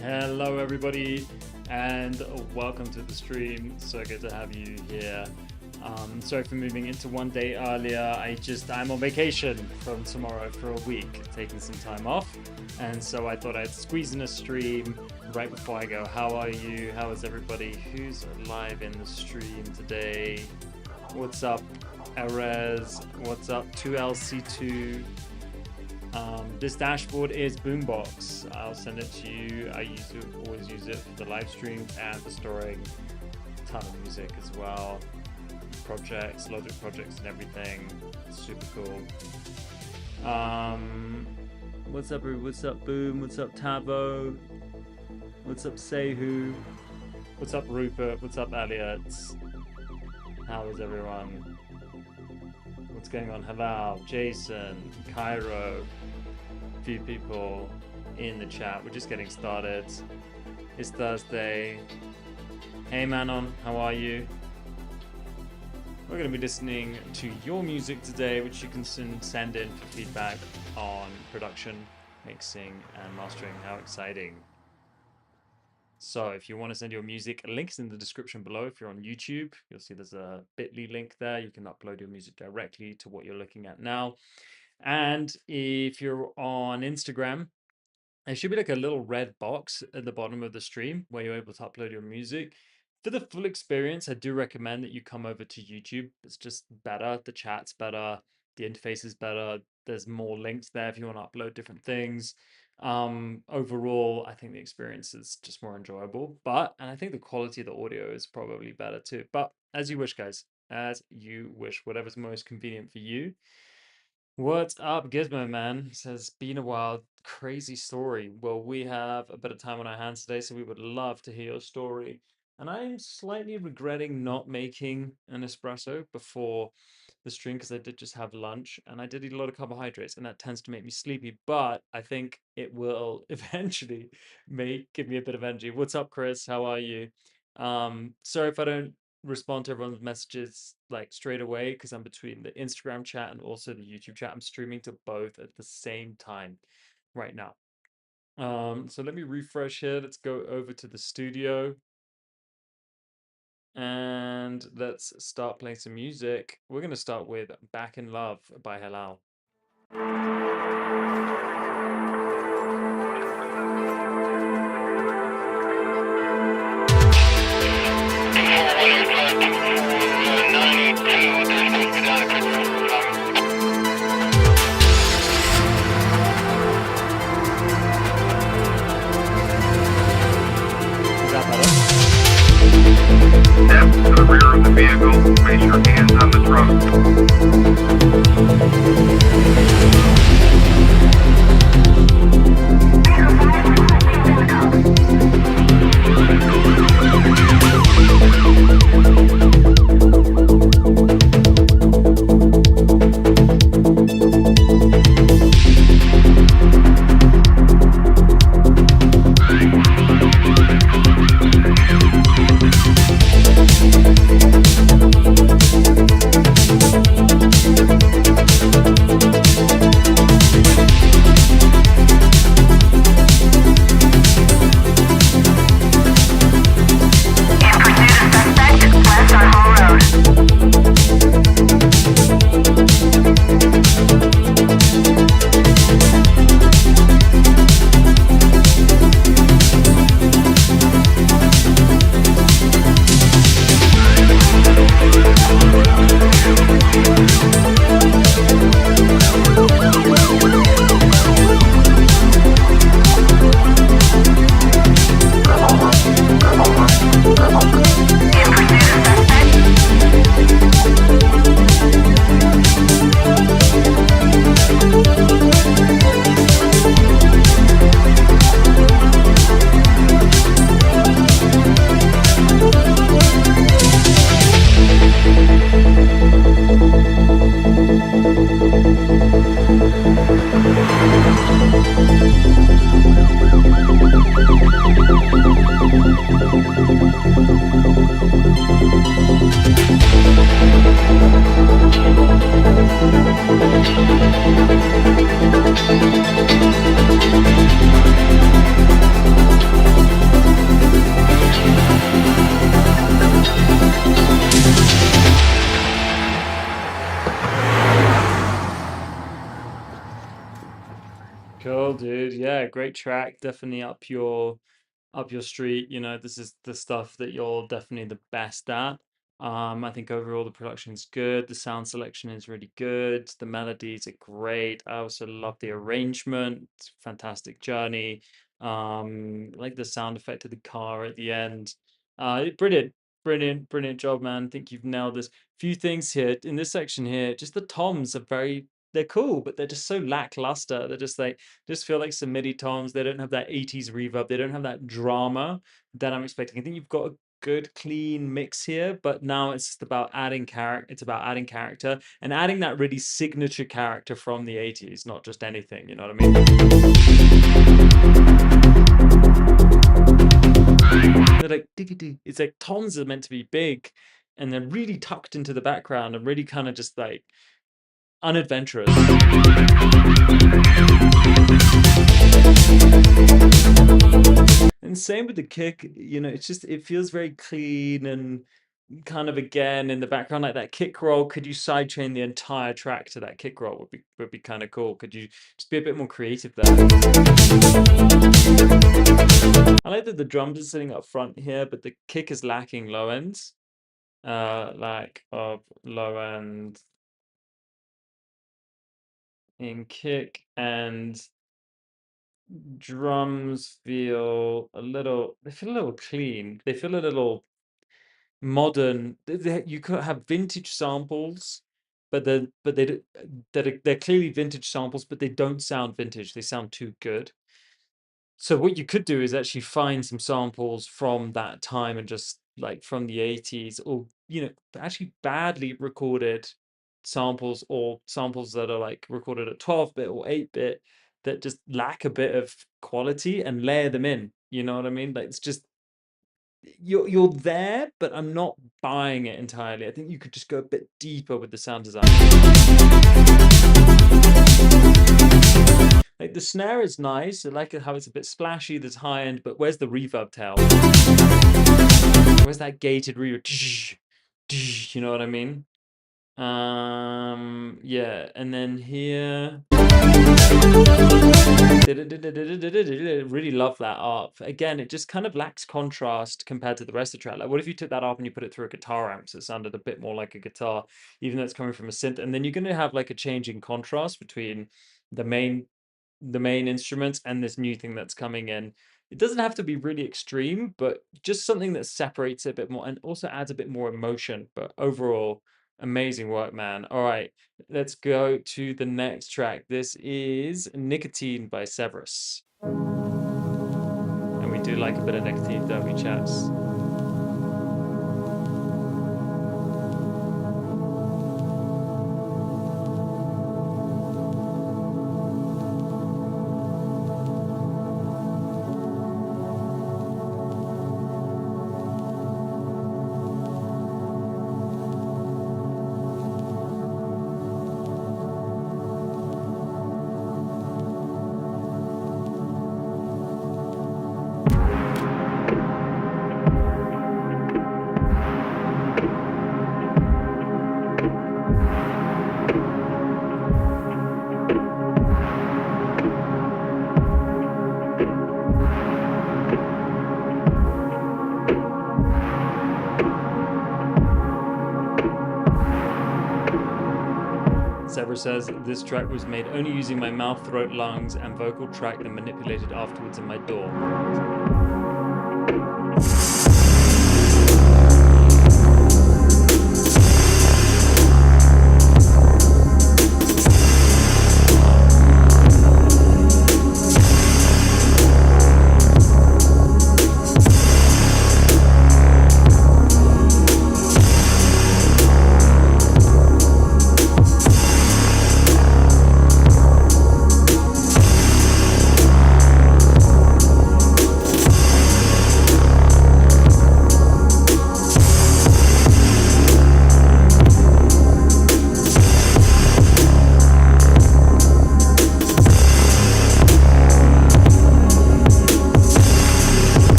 Hello everybody and welcome to the stream. So good to have you here. Sorry for moving into one day earlier. I'm on vacation from tomorrow for a week, taking some time off, and so I thought I'd squeeze in a stream right before I go. How are you? How is everybody? Who's live in the stream today? What's up, Erez? What's up, 2LC2? This dashboard is Boombox. I'll send it to you. I always use it for the live stream and for storing a ton of music as well. Projects, Logic projects and everything. Super cool. What's up, what's up, Boom? What's up, Tavo? What's up, Sehu? What's up, Rupert? What's up, Elliot? How is everyone? What's going on? Halal, Jason, Cairo, a few people in the chat. We're just getting started. It's Thursday. Hey Manon, how are you? We're going to be listening to your music today, which you can send in for feedback on production, mixing, and mastering. How exciting. So if you want to send your music, links in the description below. If you're on YouTube, you'll see there's a bit.ly link there. You can upload your music directly to what you're looking at now. And if you're on Instagram, there should be like a little red box at the bottom of the stream where you're able to upload your music. For the full experience, I do recommend that you come over to YouTube. It's just better. The chat's better. The interface is better. There's more links there if you want to upload different things. Overall, I think the experience is just more enjoyable, and I think the quality of the audio is probably better too. But as you wish, guys, as you wish, whatever's most convenient for you. What's up, Gizmo Man? Says, been a while, crazy story. Well, we have a bit of time on our hands today, so we would love to hear your story. And I'm slightly regretting not making an espresso before the stream because I did just have lunch and I did eat a lot of carbohydrates, and that tends to make me sleepy, but I think it will eventually give me a bit of energy. What's up, Chris? How are you? Sorry if I don't respond to everyone's messages like straight away because I'm between the Instagram chat and also the YouTube chat. I'm streaming to both at the same time right now. So let me refresh here. Let's go over to the studio and let's start playing some music. We're going to start with Back in Love by Halal. Step to the rear of the vehicle. Place your hands on the trunk. Cool, dude. Yeah, great track. Definitely up your street. You know, this is the stuff that you're definitely the best at. I think overall the production's good. The sound selection is really good. The melodies are great. I also love the arrangement. Fantastic journey. I like the sound effect of the car at the end. Brilliant, brilliant job, man. I think you've nailed this. Few things here in this section here. Just the toms are they're cool, but they're just so lackluster. They're just like just feel like some MIDI toms. They don't have that 80s reverb. They don't have that drama that I'm expecting. I think you've got a good clean mix here, but now it's just about adding character. It's about adding character and adding that really signature character from the 80s, not just anything, you know what I mean? They're like it's like toms are meant to be big and they're really tucked into the background and really kind of just like unadventurous. And same with the kick, you know, it feels very clean and kind of again in the background, like that kick roll. Could you sidechain the entire track to that kick roll would be kind of cool. Could you just be a bit more creative there? I like that the drums are sitting up front here, but the kick is lacking low ends. Lack of low end in kick, and drums feel a little clean. They feel a little modern. You could have vintage samples, but they're clearly vintage samples, but they don't sound vintage. They sound too good. So what you could do is actually find some samples from that time and just like from the 80s, or you know, actually badly recorded samples, or samples that are like recorded at 12-bit or 8-bit that just lack a bit of quality, and layer them in. You know what I mean? Like it's just you're there, but I'm not buying it entirely. I think you could just go a bit deeper with the sound design. Like the snare is nice. I like how it's a bit splashy. There's high end, but where's the reverb tail? Where's that gated reverb? You know what I mean? Yeah, and then here, really love that ARP. Again, it just kind of lacks contrast compared to the rest of the track. Like, what if you took that ARP and you put it through a guitar amp, so it sounded a bit more like a guitar, even though it's coming from a synth? And then you're going to have like a change in contrast between the main instruments and this new thing that's coming in. It doesn't have to be really extreme, but just something that separates it a bit more and also adds a bit more emotion. But overall, amazing work, man. All right, let's go to the next track. This is Nicotine by Severus. And we do like a bit of nicotine, don't we, chaps? Sever says, this track was made only using my mouth, throat, lungs, and vocal tract, and manipulated afterwards in my DAW.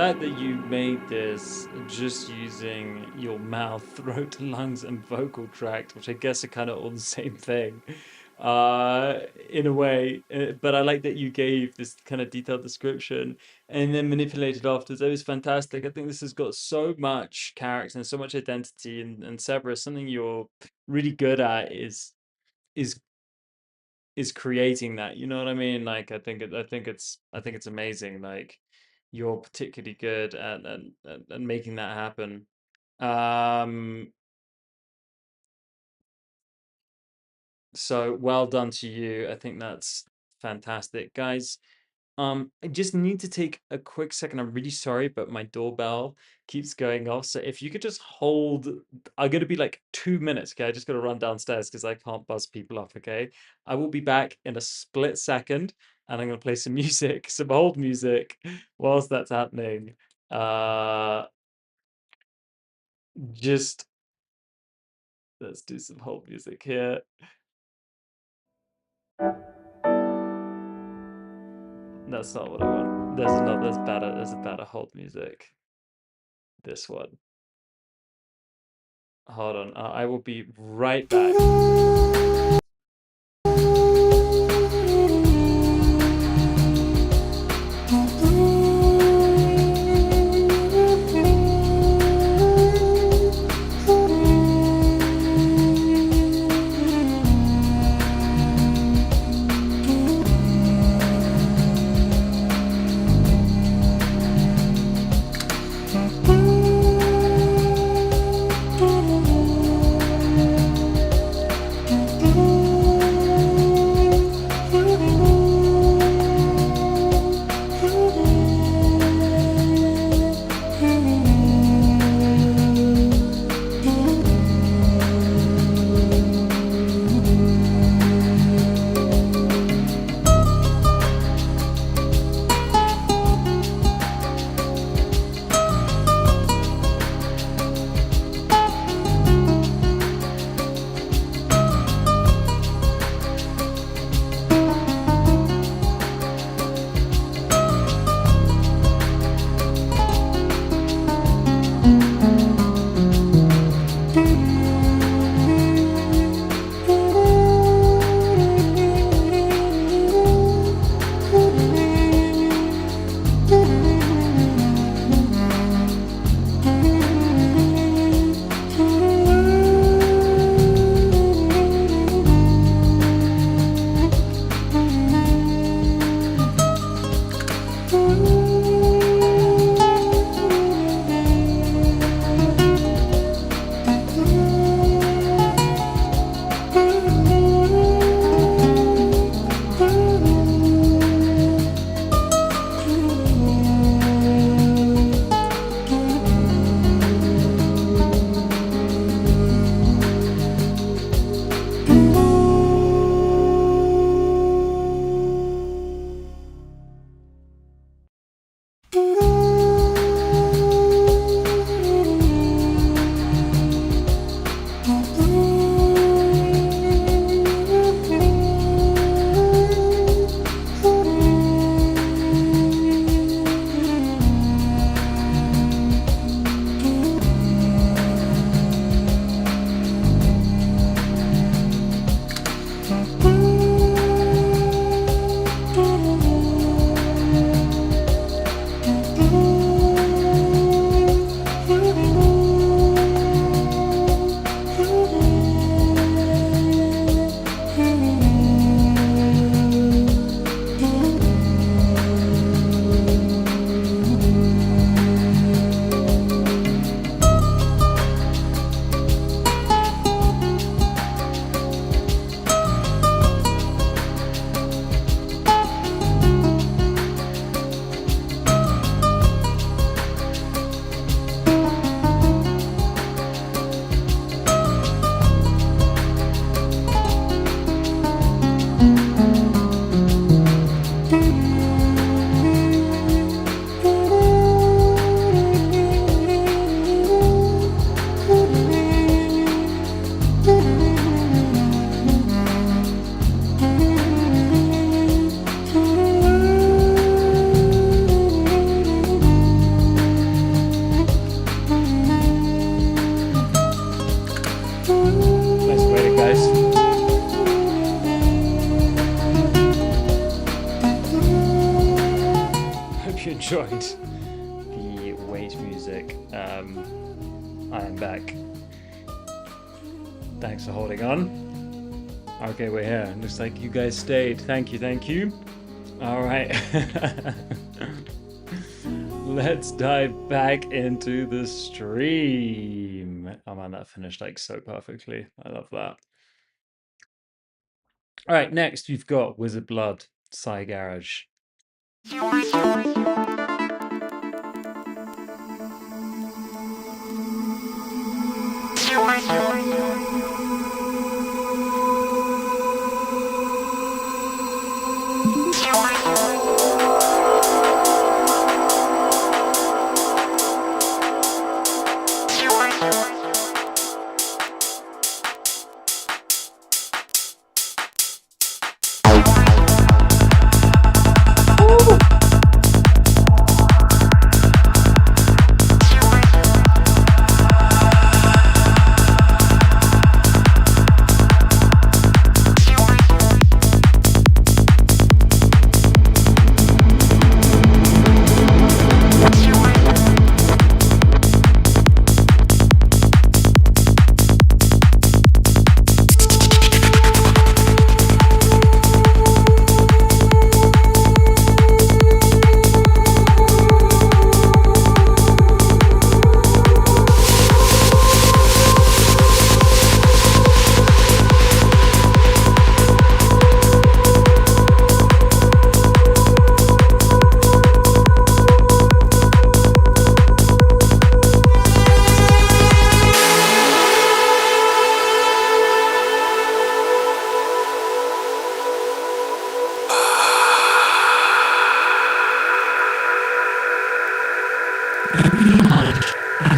fact that you made this just using your mouth, throat, lungs, and vocal tract, which I guess are kind of all the same thing, in a way. But I like that you gave this kind of detailed description and then manipulated afterwards. It was fantastic. I think this has got so much character and so much identity. And Cerberus, something you're really good at is is creating that. You know what I mean? Like I think it's amazing. Like you're particularly good at making that happen. Um, so well done to you. I think that's fantastic, guys. I just need to take a quick second. I'm really sorry, but my doorbell keeps going off. So if you could just hold, I'm gonna be like 2 minutes, okay? I just gotta run downstairs because I can't buzz people off, okay? I will be back in a split second and I'm gonna play some music, some old music whilst that's happening. Uh just let's do some hold music here. That's not what I want. There's a better hold music. This one. Hold on. I will be right back. enjoyed the wait music. I am back. Thanks for holding on. Okay, we're here. Looks like you guys stayed. Thank you, thank you. All right. Let's dive back into the stream. Oh man, that finished like so perfectly. I love that. All right, next you've got Wizard Blood, Psy Garage.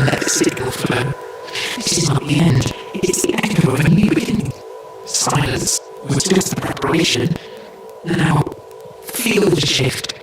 Let the signal flow. This is not the end. It's the echo of a new beginning. Silence was just the preparation. Now, feel the shift.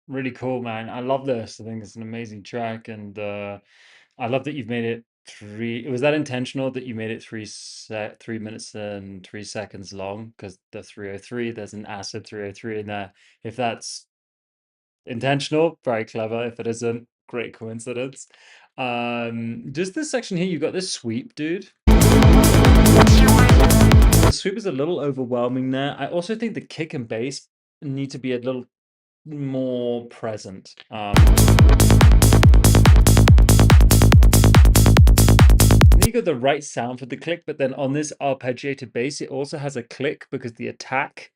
Really cool, man. I love this. I think it's an amazing track, and I love that you've made it three. Was that intentional that you made it 3 minutes and 3 seconds long? Because the 303, there's an acid 303 in there. If that's intentional, very clever. If it isn't, great coincidence. Just this section here, you got this sweep, dude. The sweep is a little overwhelming there. I also think the kick and bass need to be a little more present. You got the right sound for the click, but then on this arpeggiated bass, it also has a click because the attack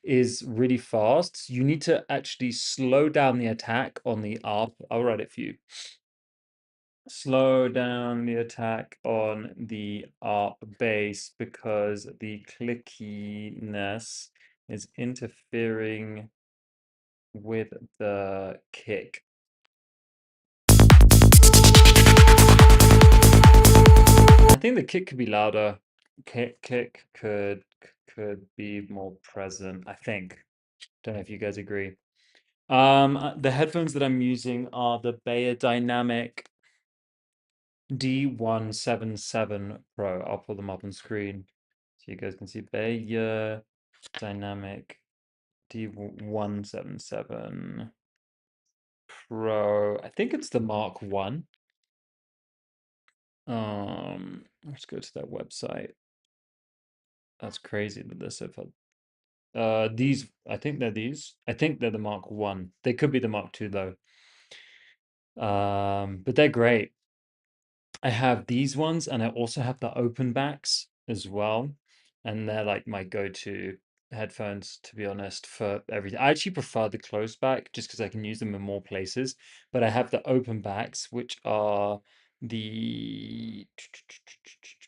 is really fast. You need to actually slow down the attack on the arp. I'll write it for you. Slow down the attack on the arp bass because the clickiness is interfering with the kick. I think the kick could be louder. Kick could be more present, I think. Don't know if you guys agree. The headphones that I'm using are the Bayer Dynamic D177 Pro. I'll pull them up on screen so you guys can see Bayer Dynamic D177 Pro. I think it's the Mark 1. Let's go to that website. That's crazy that they're so fun. These, I think they're these. I think they're the Mark 1. They could be the Mark 2 though. But they're great. I have these ones and I also have the open backs as well. And they're like my go-to headphones, to be honest, for everything. I actually prefer the closed back just because I can use them in more places. But I have the open backs, which are the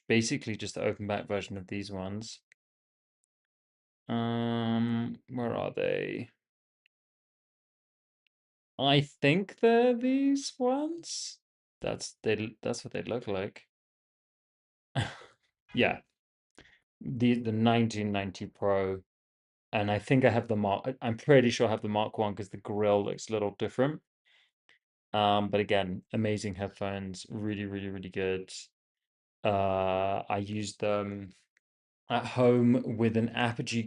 basically just the open back version of these ones. Where are they? I think they're these ones. That's what they look like. Yeah. The 1990 Pro, and I think I have the Mark. I'm pretty sure I have the Mark 1 because the grill looks a little different. But again, amazing headphones, really, really, really good. I used them at home with an Apogee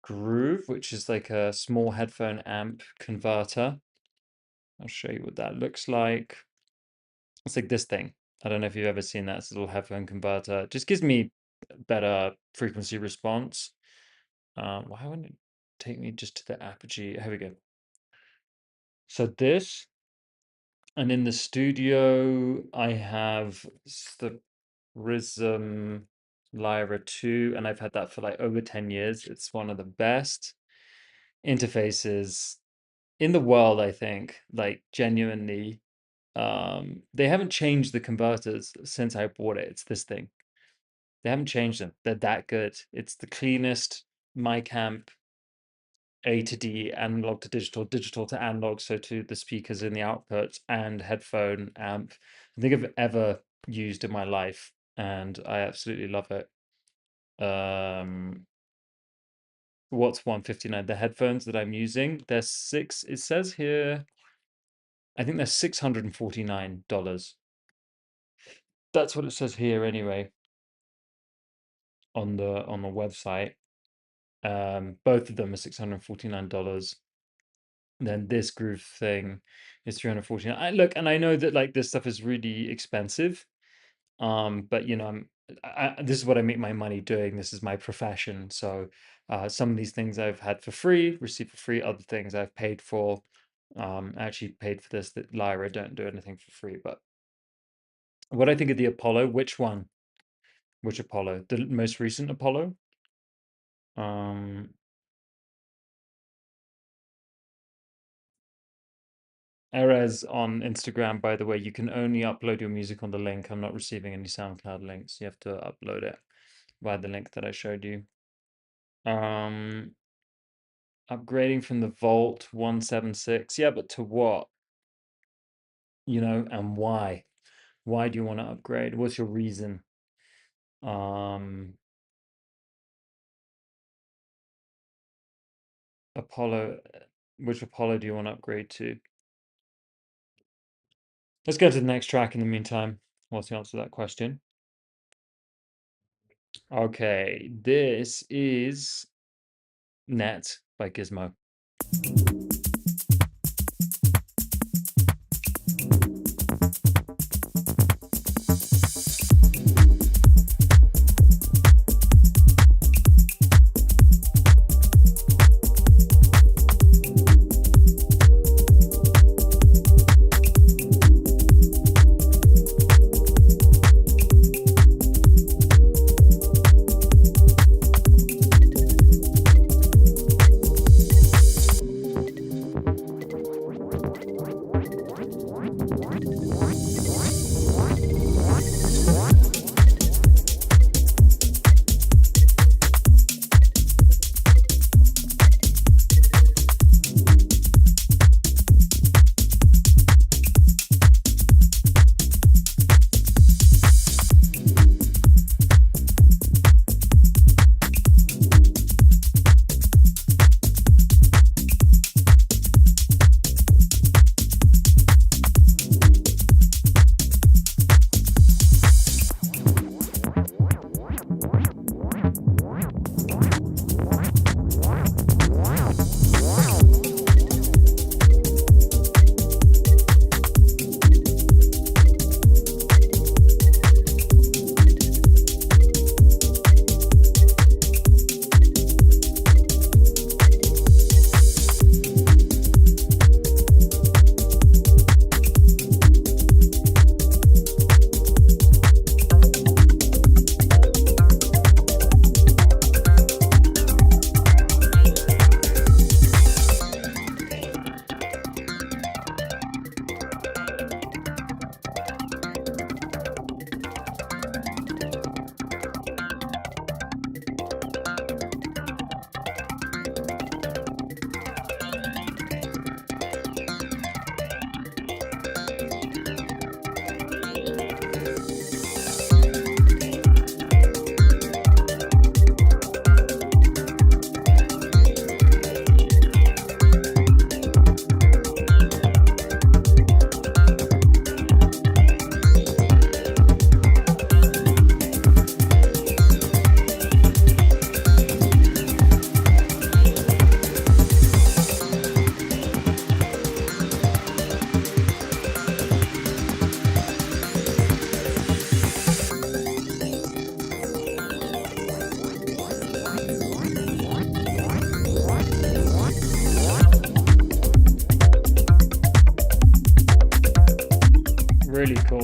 Groove, which is like a small headphone amp converter. I'll show you what that looks like. It's like this thing. I don't know if you've ever seen that. It's a little headphone converter. It just gives me better frequency response. Why wouldn't it take me just to the Apogee? Here we go. So this, and in the studio, I have the Prism Lyra 2, and I've had that for like over 10 years. It's one of the best interfaces in the world, I think, like genuinely. They haven't changed the converters since I bought it. It's this thing. They haven't changed them. They're that good. It's the cleanest mic amp, A to D, analog to digital, digital to analog, so to the speakers in the output, and headphone amp I think I've ever used in my life, and I absolutely love it. What's 159? The headphones that I'm using, they're six. It says here, I think they're $649. That's what it says here anyway on the website. Both of them are $649. Then this groove thing is 349. Look, and I know that like this stuff is really expensive. But you know, this is what I make my money doing. This is my profession. So some of these things I've had for free, received for free. Other things I've paid for. I actually paid for this. That Lyra don't do anything for free. But what I think of the Apollo, which one? Which Apollo? The most recent Apollo? Erez on Instagram, by the way, you can only upload your music on the link. I'm not receiving any SoundCloud links. You have to upload it via the link that I showed you. Upgrading from the Vault 176. Yeah, but to what? You know, and why? Why do you want to upgrade? What's your reason? Apollo, which Apollo do you want to upgrade to? Let's go to the next track in the meantime, whilst you answer that question. Okay, this is Net by Gizmo.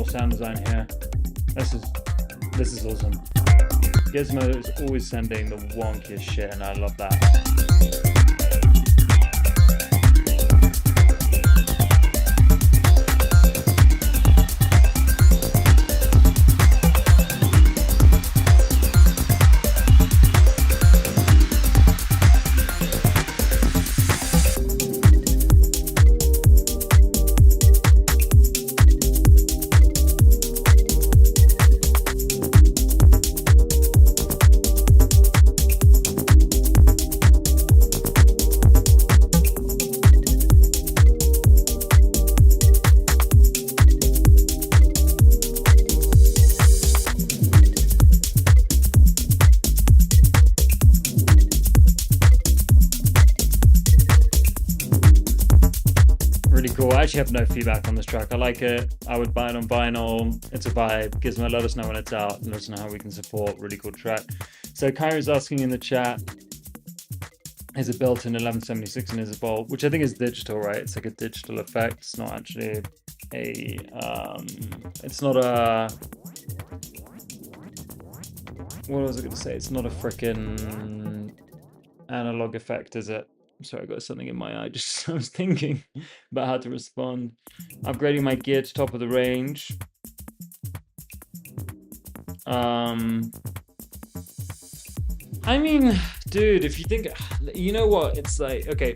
more sound design here. This is awesome. Gizmo is always sending the wonkiest shit, and I love that. Really cool. I actually have no feedback on this track. I like it. I would buy it on vinyl. It's a vibe. Gizmo, let us know when it's out. Let us know how we can support. Really cool track. So Kyra's asking in the chat, is it built in 1176 and is it bolt? Which I think is digital, right? It's like a digital effect. It's not actually a it's not a, what was I going to say? It's not a freaking analog effect, is it? Sorry, I got something in my eye. Just I was thinking about how to respond. Upgrading my gear to top of the range. I mean, dude, if you think, you know what? It's like, okay.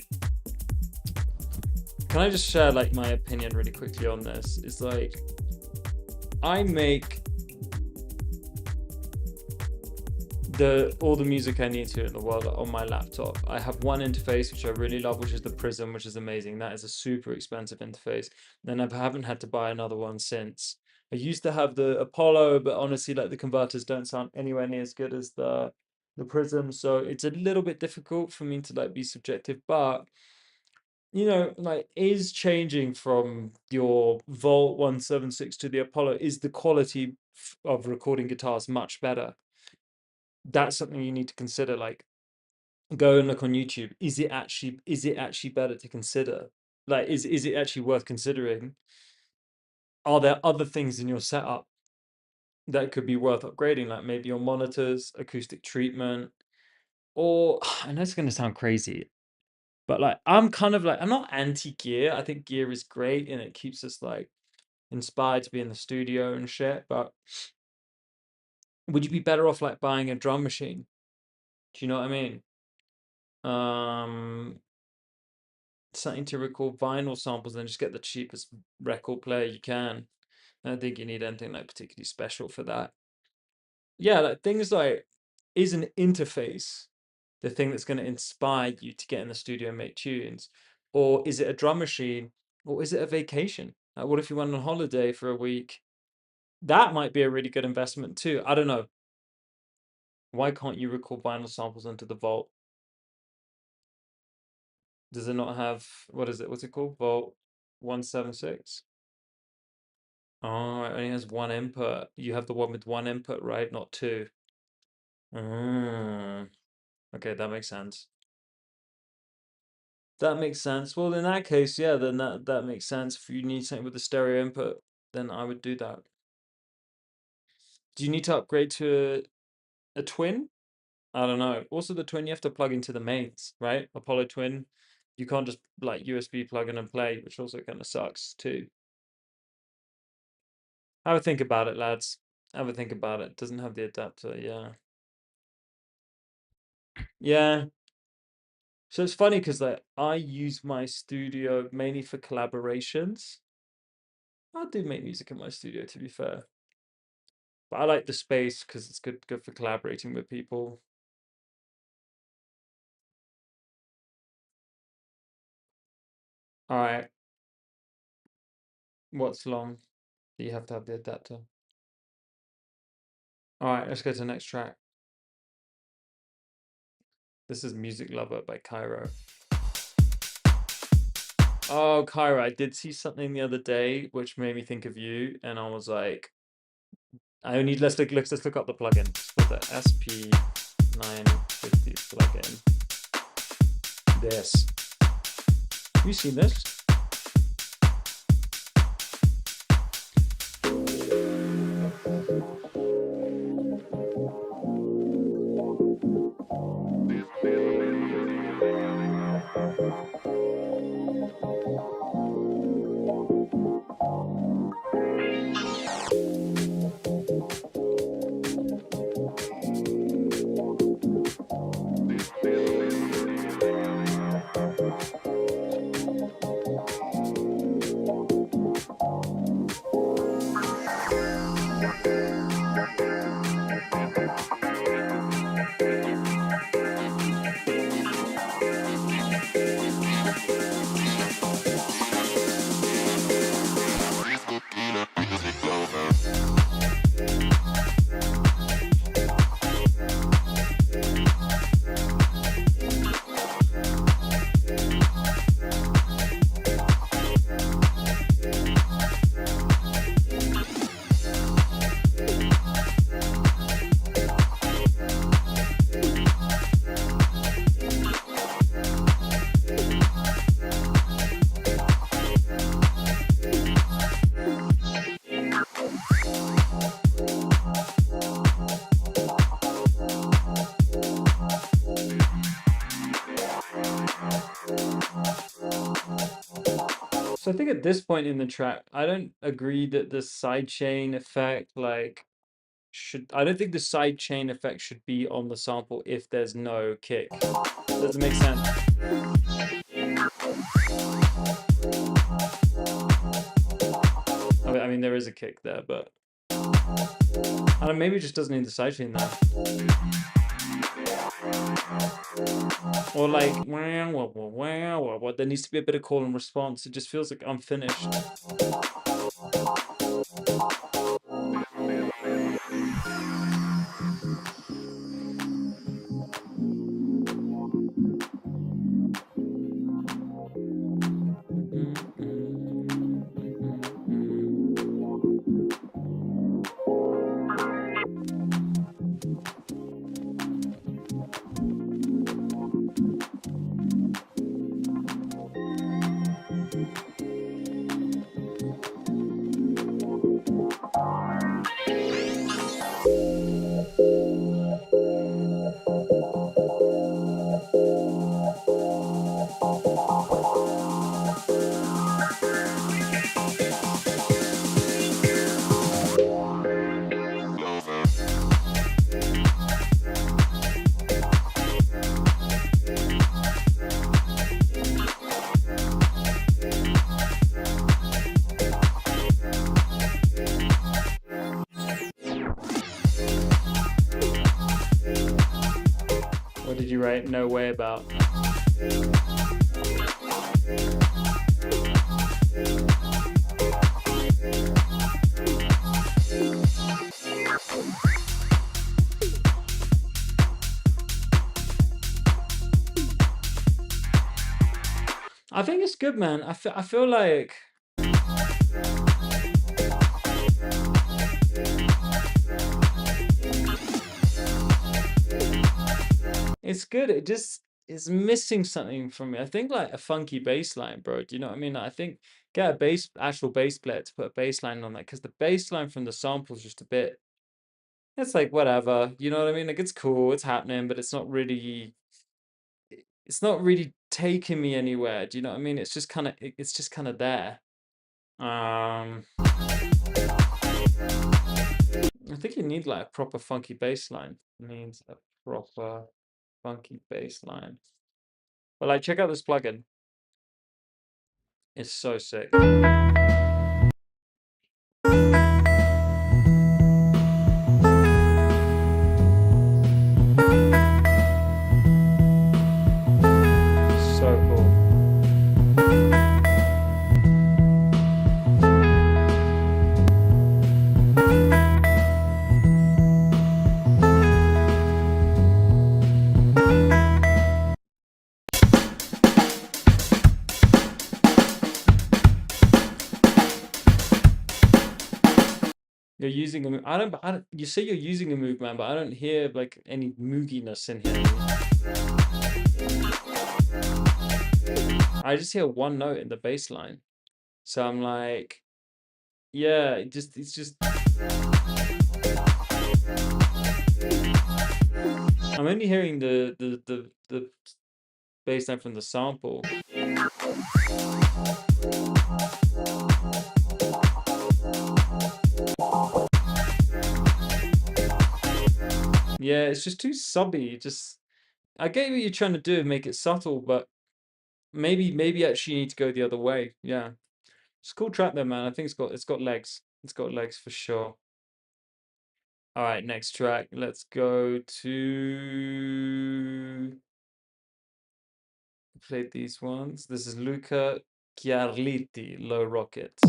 Can I just share like my opinion really quickly on this? It's like, I make all the music I need to in the world on my laptop. I have one interface which I really love, which is the Prism, which is amazing. That is a super expensive interface. Then I haven't had to buy another one since. I used to have the Apollo, but honestly, like the converters don't sound anywhere near as good as the Prism. So it's a little bit difficult for me to like be subjective, but you know, like is changing from your Volt 176 to the Apollo, is the quality of recording guitars much better? That's something you need to consider. Like, go and look on YouTube. Is it actually better to consider? Like, is it actually worth considering? Are there other things in your setup that could be worth upgrading? Like maybe your monitors, acoustic treatment, or I know it's going to sound crazy, but like I'm kind of like, I'm not anti-gear. I think gear is great and it keeps us like inspired to be in the studio and shit. But would you be better off like buying a drum machine? Do you know what I mean? Something to record vinyl samples and just get the cheapest record player you can. I don't think you need anything like particularly special for that. Yeah, like things like, is an interface the thing that's going to inspire you to get in the studio and make tunes? Or is it a drum machine? Or is it a vacation? Like, what if you went on holiday for a week? That might be a really good investment too. I don't know. Why can't you record vinyl samples into the Vault? Does it not have, what is it? What's it called? Vault 176? Oh, it only has one input. You have the one with one input, right? Not two. Okay, that makes sense. That makes sense. Well, in that case, yeah, then that makes sense. If you need something with a stereo input, then I would do that. Do you need to upgrade to a twin? I don't know. Also, the twin you have to plug into the mains, right? Apollo twin. You can't just like USB plug in and play, which also kind of sucks too. Have a think about it, lads. Have a think about it. Doesn't have the adapter, yeah. Yeah. So it's funny because like I use my studio mainly for collaborations. I do make music in my studio, to be fair, but I like the space because it's good for collaborating with people. All right, what's long? You have to have the adapter. All right, let's go to the next track. This is Music Lover by Cairo. Oh, Cairo, I did see something the other day which made me think of you, and I was like, let's look up the plugin. It's called the SP950 plugin. This. Have you seen this? So I think at this point in the track, I don't agree that the sidechain effect I don't think the sidechain effect should be on the sample if there's no kick. Does it make sense? I mean there is a kick there, but I don't know, maybe it just doesn't need the sidechain there. Or like wow, there needs to be a bit of call and response. It just feels like unfinished. What did you write? No way about. I think it's good, man. I feel like it's good. It just is missing something from me. I think like a funky bass line, bro. Do you know what I mean? I think get a actual bass player to put a bass line on that, because the bass line from the sample is just a bit. It's like whatever, you know what I mean? Like it's cool, it's happening, but it's not really taking me anywhere. Do you know what I mean? It's just kind of it's just kind of there. I think you need like a proper funky bass line. It needs a proper funky bass line. But like check out this plugin. It's so sick. So cool. You're using a I don't you say you're using a Moog, man, but I don't hear like any mooginess in here. I just hear one note in the bass line. So I'm like, yeah, it's just I'm only hearing the bass line from the sample. Yeah, it's just too subby. I get what you're trying to do, make it subtle, but maybe actually you need to go the other way. Yeah. It's a cool track though, man. I think it's got legs. It's got legs for sure. All right, next track. Let's go to play these ones. This is Luca Chiarliti, Low Rockets.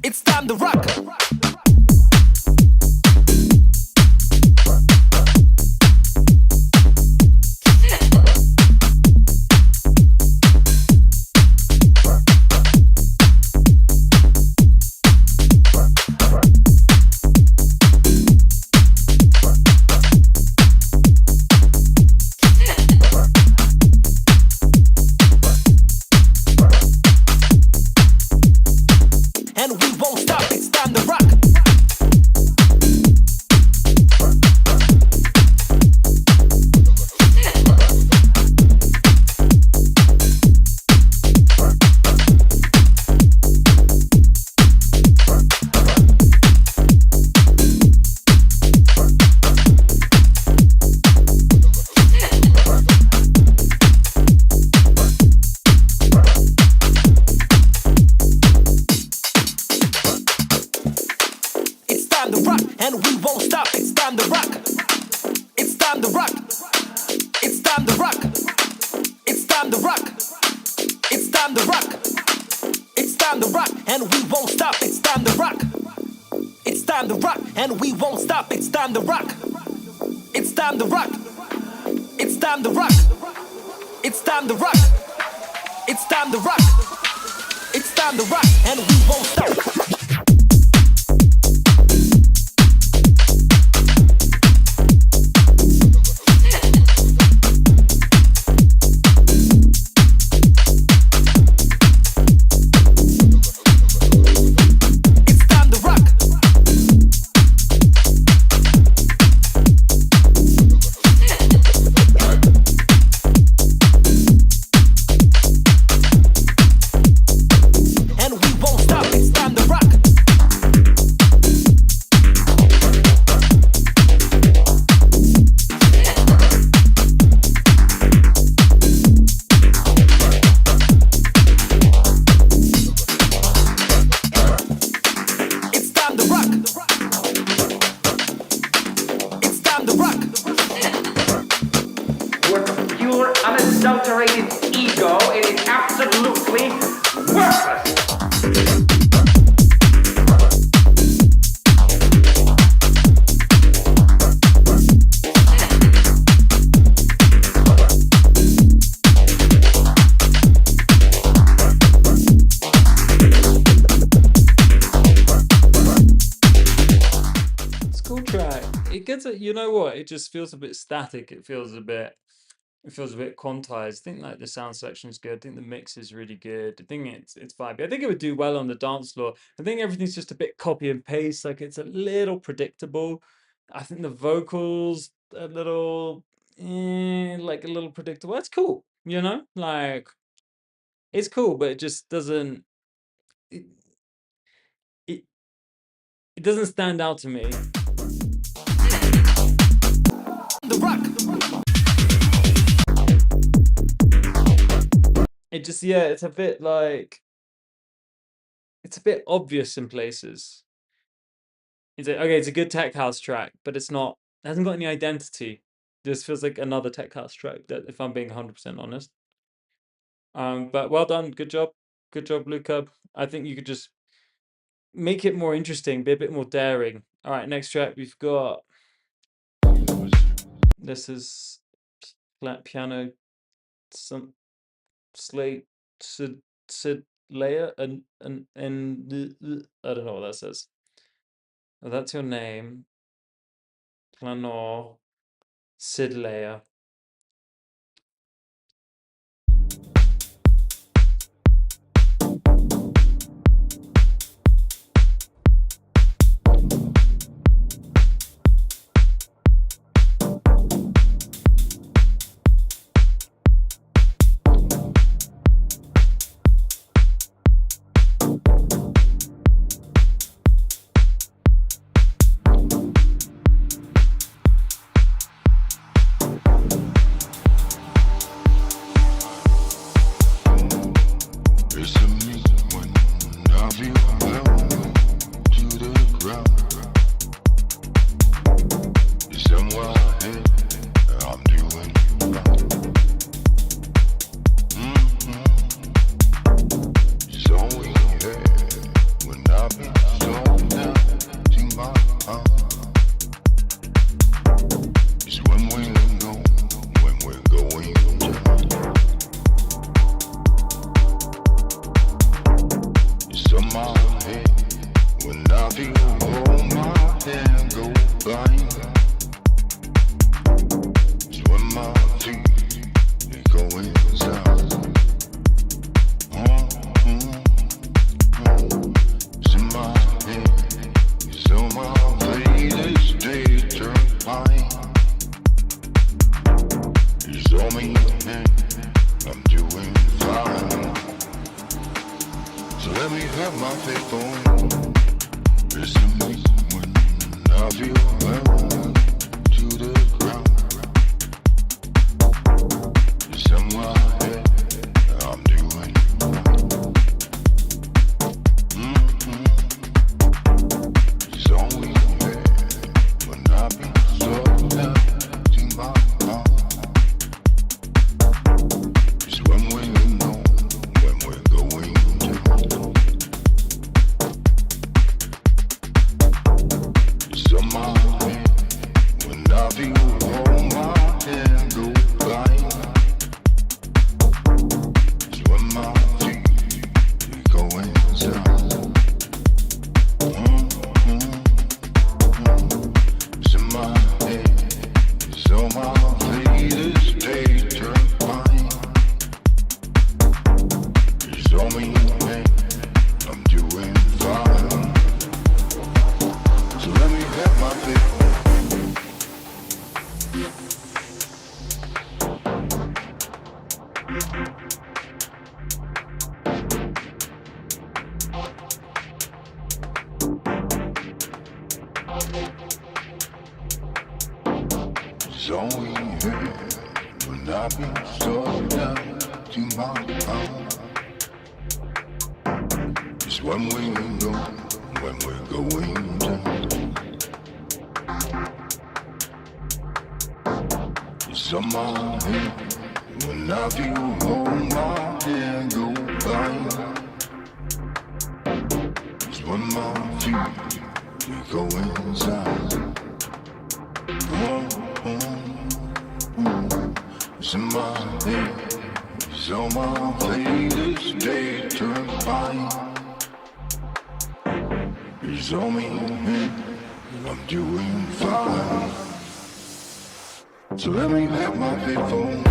It's time to rock. time to rock. It's time to rock. It's time to rock, and we won't stop. It's time to rock. It's time to rock, and we won't stop. It's time to rock. It's time to rock. It's time to rock. It's time to rock. It's time to rock. It's time to rock, and we won't stop. Unadulterated ego, it is absolutely worthless. It's a cool track. It gets it. You know what? It just feels a bit static. It feels a bit quantized. I think like the sound selection is good. I think the mix is really good. I think it's vibey. I think it would do well on the dance floor. I think everything's just a bit copy and paste. Like it's a little predictable. I think the vocals a little like a little predictable. It's cool, you know? Like it's cool, but it just doesn't it, it, it doesn't stand out to me. The rock. It just, yeah, it's a bit like it's a bit obvious in places. It's a good tech house track, but it hasn't got any identity. This feels like another tech house track, that if I'm being 100% honest. But well done, good job, Luca. I think you could just make it more interesting, be a bit more daring. All right, next track we've got. This is flat piano, some slate, Sid Leia, and I don't know what that says. Oh, that's your name. Planor, Sid Leia. It's all we had when I've been stuck down to my heart. It's one way we know when we're going down. It's on my head when I feel all my hair go by. It's when my feet they go inside. It's in my head, it's on my playlist, day turn by. It's on me, I'm doing fine. So let me have my big phone.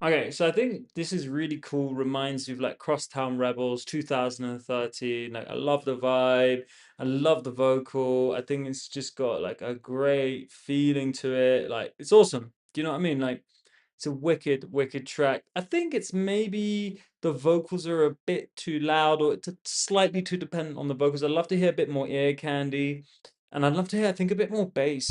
Okay, so I think this is really cool. Reminds you of like Crosstown Rebels 2013. Like, I love the vibe. I love the vocal. I think it's just got like a great feeling to it. Like, it's awesome. Do you know what I mean? Like, it's a wicked, wicked track. I think it's maybe the vocals are a bit too loud or it's slightly too dependent on the vocals. I'd love to hear a bit more ear candy. And I'd love to hear, I think, a bit more bass.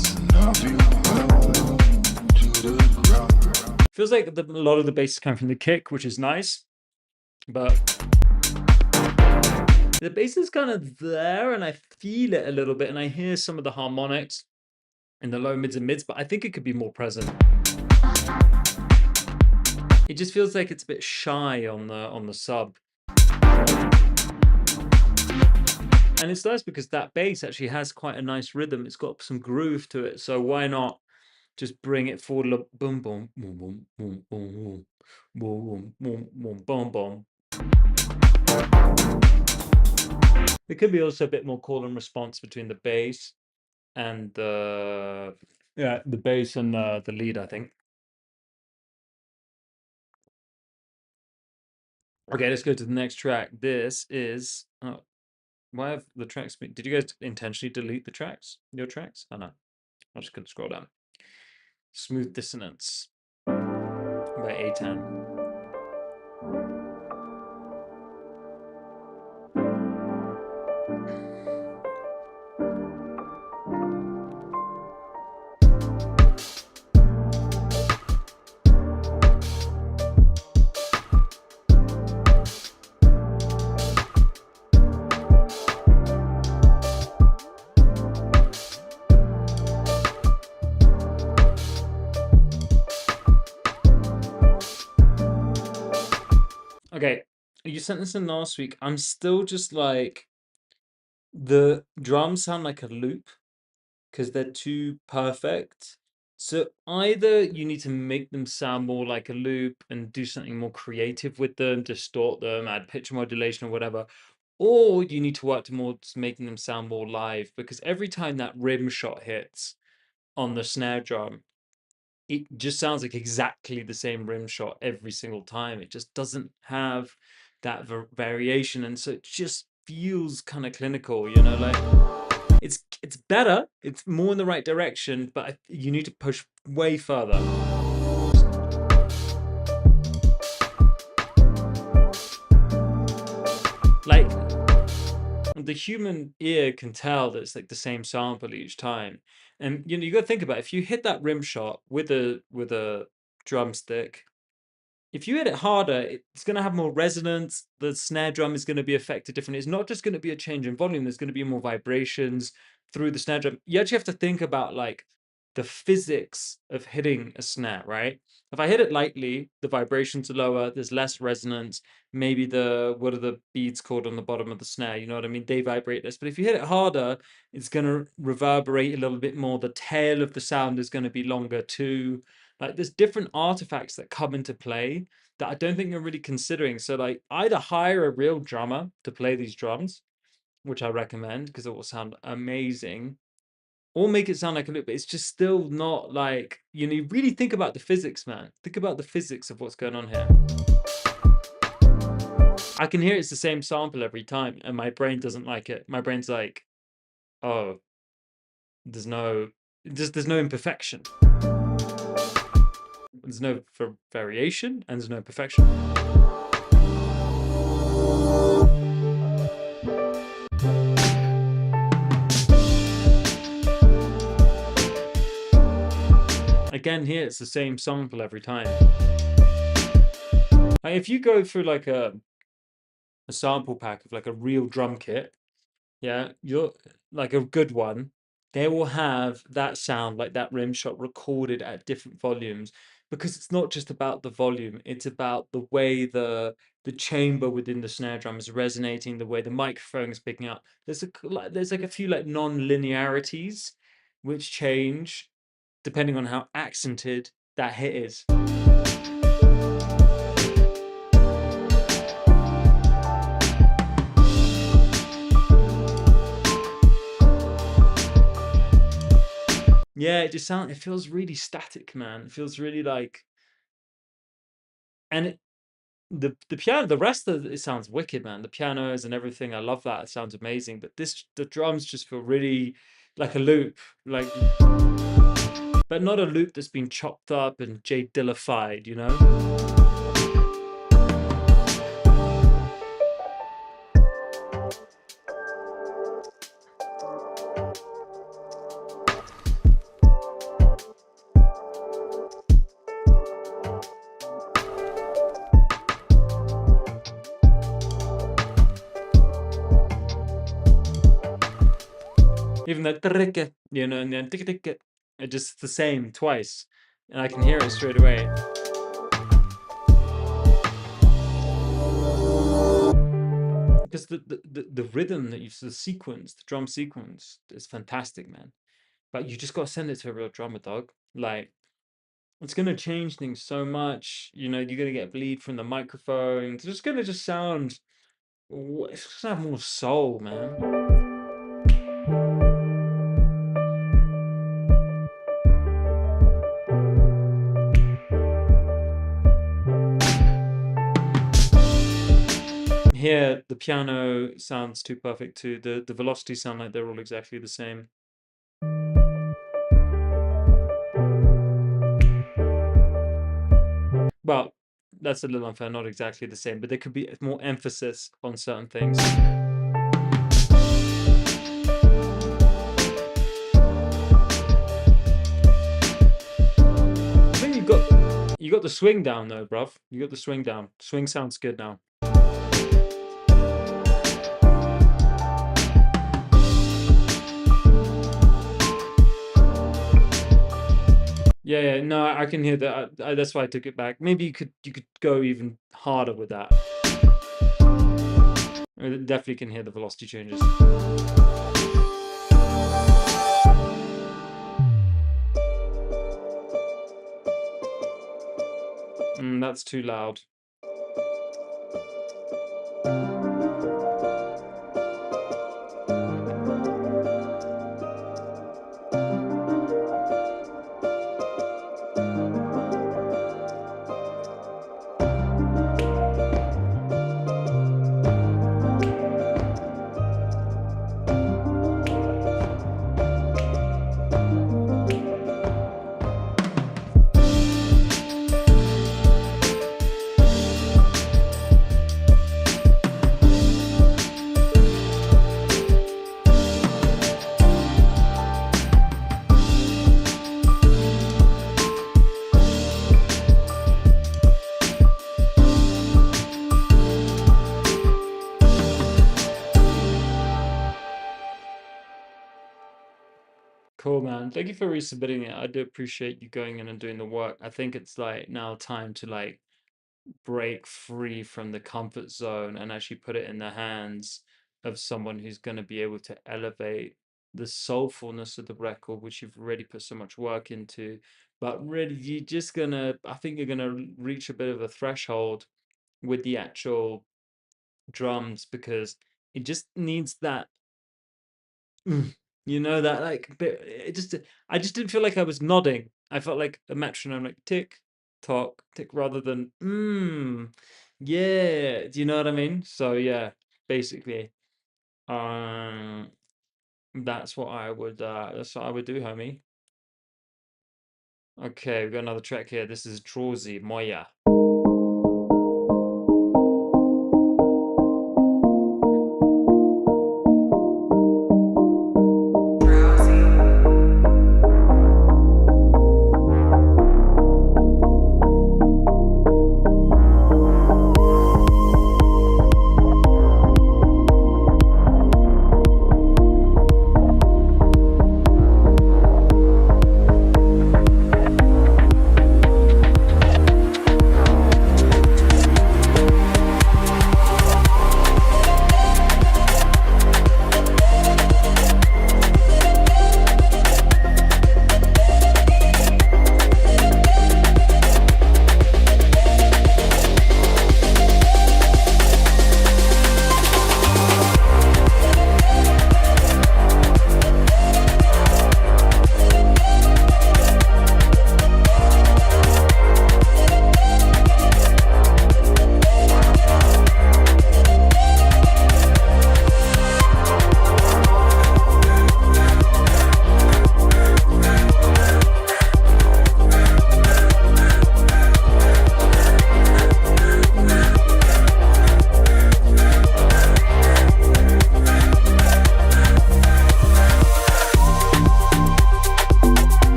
Feels like a lot of the bass is coming from the kick, which is nice. But the bass is kind of there and I feel it a little bit. And I hear some of the harmonics in the low mids and mids, but I think it could be more present. It just feels like it's a bit shy on the sub. And it's nice because that bass actually has quite a nice rhythm. It's got some groove to it. So why not just bring it forward? Boom, boom, boom, boom, boom, boom, boom, boom, boom, boom, boom. There could be also a bit more call and response between the bass and the bass and the lead, I think. Okay, let's go to the next track. This is why have the tracks been... Did you guys intentionally delete the tracks? Your tracks? Oh no. I'm just gonna scroll down. Smooth Dissonance by A10. Okay, you sent this in last week. I'm still just like, the drums sound like a loop because they're too perfect. So either you need to make them sound more like a loop and do something more creative with them, distort them, add pitch modulation or whatever, or you need to work towards making them sound more live, because every time that rim shot hits on the snare drum, it just sounds like exactly the same rim shot every single time. It just doesn't have that variation, and so it just feels kind of clinical, you know, like it's better, it's more in the right direction, but you need to push way further. the human ear can tell that it's like the same sample each time. And you got to think about it. If you hit that rim shot with a drumstick, if you hit it harder, it's going to have more resonance. The snare drum is going to be affected differently. It's not just going to be a change in volume. There's going to be more vibrations through the snare drum. You actually have to think about like the physics of hitting a snare, right? If I hit it lightly, the vibrations are lower. There's less resonance. Maybe what are the beads called on the bottom of the snare? You know what I mean? They vibrate less. But if you hit it harder, it's going to reverberate a little bit more. The tail of the sound is going to be longer too. Like there's different artifacts that come into play that I don't think you're really considering. So like either hire a real drummer to play these drums, which I recommend because it will sound amazing, or make it sound like a loop, but it's just still not like, you really think about the physics, man. Think about the physics of what's going on here. I can hear it's the same sample every time, and my brain doesn't like it. My brain's like, oh, there's no imperfection. There's no variation, and there's no perfection. Again, here it's the same sample every time. Like if you go through like a sample pack of like a real drum kit, yeah, you're like a good one, they will have that sound like that rim shot recorded at different volumes, because it's not just about the volume, it's about the way the chamber within the snare drum is resonating, the way the microphone is picking up. There's like a few like non-linearities which change depending on how accented that hit is. Yeah, it feels really static, man. It feels really like, and the piano, the rest of it sounds wicked, man. The pianos and everything, I love that. It sounds amazing. But the drums just feel really like a loop, like, but not a loop that's been chopped up and J Dillified, you know? Even that tricka, you know, and then ticka, it's just the same twice, and I can hear it straight away. Because the rhythm that the sequence, the drum sequence, is fantastic, man. But you just got to send it to a real drummer, dog. Like, it's gonna change things so much. You know, you're gonna get bleed from the microphone. It's just gonna sound. It's gonna have more soul, man. Here, the piano sounds too perfect too. The velocities sound like they're all exactly the same. Well, that's a little unfair, not exactly the same, but there could be more emphasis on certain things. I think you got the swing down though, bruv. You got the swing down. Swing sounds good now. Yeah, no, I can hear that. That's why I took it back. Maybe you could go even harder with that. I definitely can hear the velocity changes. That's too loud. Cool, man. Thank you for resubmitting it. I do appreciate you going in and doing the work. I think it's like now time to like break free from the comfort zone and actually put it in the hands of someone who's going to be able to elevate the soulfulness of the record, which you've already put so much work into. But really, you're just gonna, I think you're gonna reach a bit of a threshold with the actual drums because it just needs that you know, that like bit it just I just didn't feel like I was nodding. I felt like a metronome, like tick, tock, tick, rather than yeah. Do you know what I mean? So yeah, basically, um, that's what I would do, homie. Okay, we've got another track here. This is Drawsy Moya.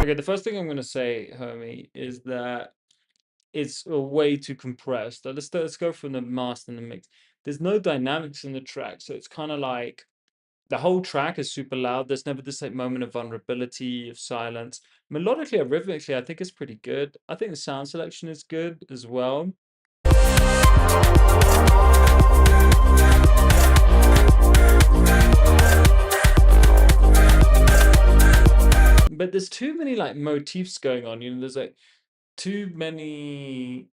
Okay, the first thing I'm gonna say, homie, is that it's a way too compressed. Let's go from the master and the mix. There's no dynamics in the track, so it's kind of like the whole track is super loud. There's never this like moment of vulnerability, of silence. Melodically or rhythmically, I think it's pretty good. I think the sound selection is good as well. But there's too many like motifs going on. You know, there's like too many.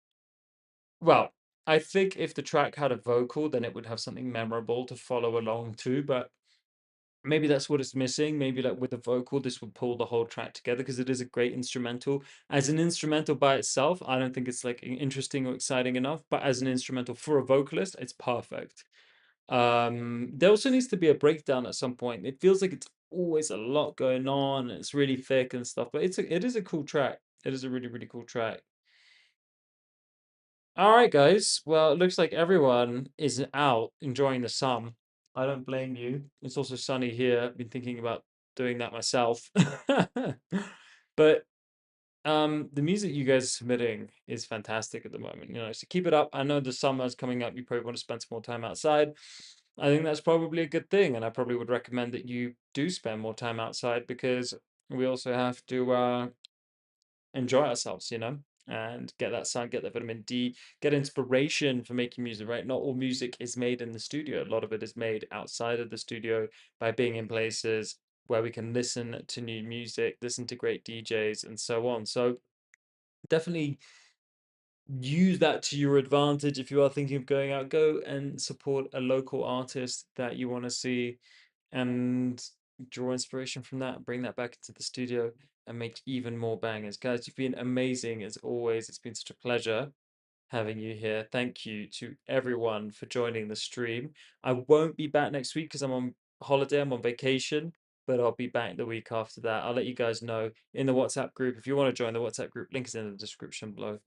Well, I think if the track had a vocal, then it would have something memorable to follow along to. But maybe that's what it's missing. Maybe like with the vocal, this would pull the whole track together because it is a great instrumental. As an instrumental by itself, I don't think it's like interesting or exciting enough. But as an instrumental for a vocalist, it's perfect. There also needs to be a breakdown at some point. It feels like it's always a lot going on and it's really thick and stuff, but it is a cool track. It is a really, really cool track. All right, guys. Well, it looks like everyone is out enjoying the sun. I don't blame you. It's also sunny here. I've been thinking about doing that myself. But the music you guys are submitting is fantastic at the moment. You know, so keep it up. I know the summer's coming up. You probably want to spend some more time outside. I think that's probably a good thing, and I probably would recommend that you do spend more time outside because we also have to enjoy ourselves, you know, and get that sun, get that vitamin D, get inspiration for making music, right? Not all music is made in the studio. A lot of it is made outside of the studio by being in places where we can listen to new music, listen to great DJs, and so on. So definitely use that to your advantage if you are thinking of going out. Go and support a local artist that you want to see and draw inspiration from that, bring that back into the studio and make even more bangers. Guys, you've been amazing as always. It's been such a pleasure having you here. Thank you to everyone for joining the stream. I won't be back next week because I'm on holiday, I'm on vacation, but I'll be back the week after that. I'll let you guys know in the WhatsApp group. If you want to join the WhatsApp group, link is in the description below.